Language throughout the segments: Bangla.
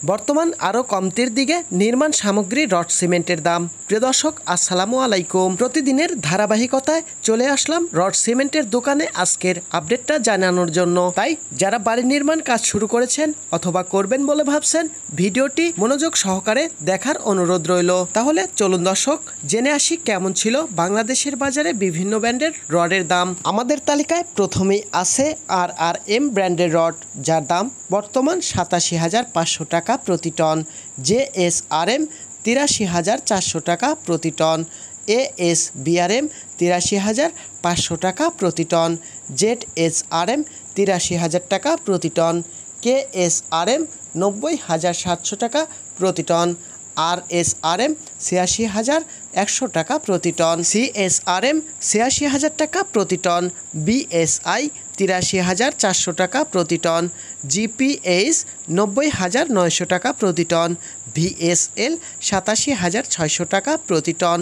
বর্তমান আরও কমতির দিকে নির্মাণ সামগ্রী রড সিমেন্টের দাম। প্রিয় দর্শক, আসসালামু আলাইকুম। প্রতিদিনের ধারাবাহিকতায় চলে আসলাম রড সিমেন্টের দোকানে আজকের আপডেটটা জানানোর জন্য। তাই যারা বাড়ি নির্মাণ কাজ শুরু করেছেন অথবা করবেন বলে ভাবছেন, ভিডিওটি মনোযোগ সহকারে দেখার অনুরোধ রইল। তাহলে চলুন দর্শক, জেনে আসি কেমন ছিল বাংলাদেশের বাজারে বিভিন্ন ব্র্যান্ডের রডের দাম। আমাদের তালিকায় প্রথমেই আছে RRM ব্র্যান্ডের রড, যার দাম বর্তমান 87,500 টাকা প্রতি টন। JSRM 83,400 টাকা প্রতি টন। ASBRM 83,500 টাকা প্রতি টন। ZSRM 83,000 টাকা প্রতি টন। KSRM 90,700 টাকা প্রতি টন। RSRM 86,100 টাকা প্রতি টন। CSRM 86,000 টাকা প্রতি টন। BSI 83,400 টাকা প্রতি টন। GPH 90,900 টাকা প্রতি টন। VSL 87,600 টাকা প্রতি টন।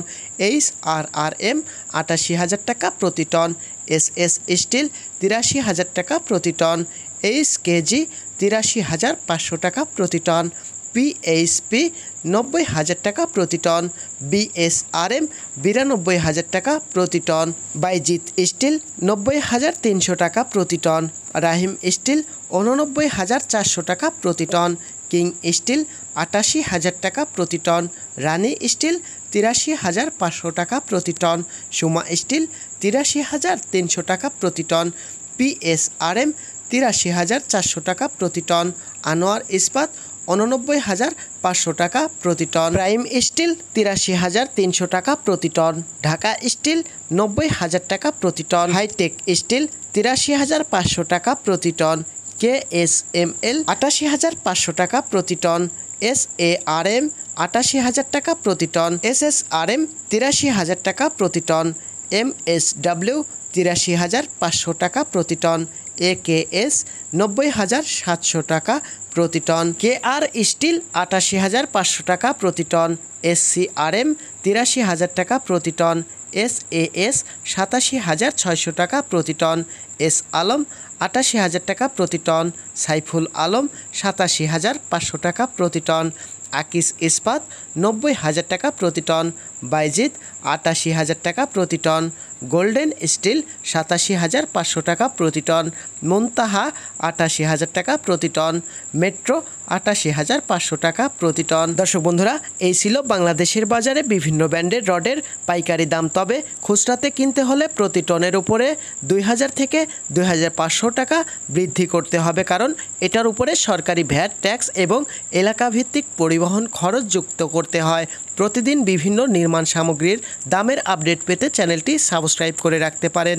HRRM 88,000 টাকা প্রতি টন। SS স্টিল 83,000 টাকা প্রতি টন। HKG 83,500 টাকা প্রতি টন। PHP 90,000 টাকা প্রতি টন। BSRM 92,000 টাকা প্রতি টন। বাইজিৎ স্টিল 90,300 টাকা প্রতি টন। রাহিম স্টিল 89,400 টাকা প্রতি টন। কিং স্টিল 88,000 টাকা প্রতি টন। রানী স্টিল 83,500 টাকা প্রতি টন। সুমা স্টিল 83,300 টাকা প্রতি টন। PSRM 83,400 টাকা প্রতি টন। আনোয়ার ইস্পাত 89,500 টাকা প্রতি টন। প্রাইম স্টিল 83,300 টাকা প্রতি টন। ঢাকা স্টিল 90,000 টাকা প্রতি টন। হাইটেক স্টিল 83,500 টাকা প্রতি টন। KSML 88,500 টাকা প্রতি টন। SARM 88,000 টাকা প্রতি টন। SSRM 83,000 টাকা প্রতি টন। MSW 83,500 টাকা প্রতি টন। AKS 90,700 টাকা প্রতি টন। KR স্টিল 88,500 টাকা প্রতি টন। SCRM 83,000 টাকা প্রতি টন। SAS 87,600 টাকা প্রতি টন। S আলম 88,000 টাকা প্রতি টন। সাইফুল আলম 87,500 টাকা প্রতি টন। আকিস ইস্পাত 90,000 টাকা প্রতি টন। বাইজিৎ 88,000 টাকা প্রতি টন। গোল্ডেন স্টিল 87,500 টাকা প্রতি টন। মুনতাহা 88,000 টাকা প্রতি টন। মেট্রো 88,500 টাকা প্রতি টন। দর্শক বন্ধুরা, এই ছিল বাংলাদেশের বাজারে বিভিন্ন ব্র্যান্ডের রডের পাইকারি দাম। তবে খুচরাতে কিনতে হলে প্রতি টনের উপরে 2,000 থেকে 2,500 টাকা বৃদ্ধি করতে হবে, কারণ এটার উপরে সরকারি ভ্যাট, ট্যাক্স এবং এলাকাভিত্তিক পরিবহন খরচ যুক্ত করতে হয়। প্রতিদিন বিভিন্ন নির্মাণ সামগ্রীর দামের আপডেট পেতে চ্যানেলটি সাবস্ক্রাইব করে রাখতে পারেন।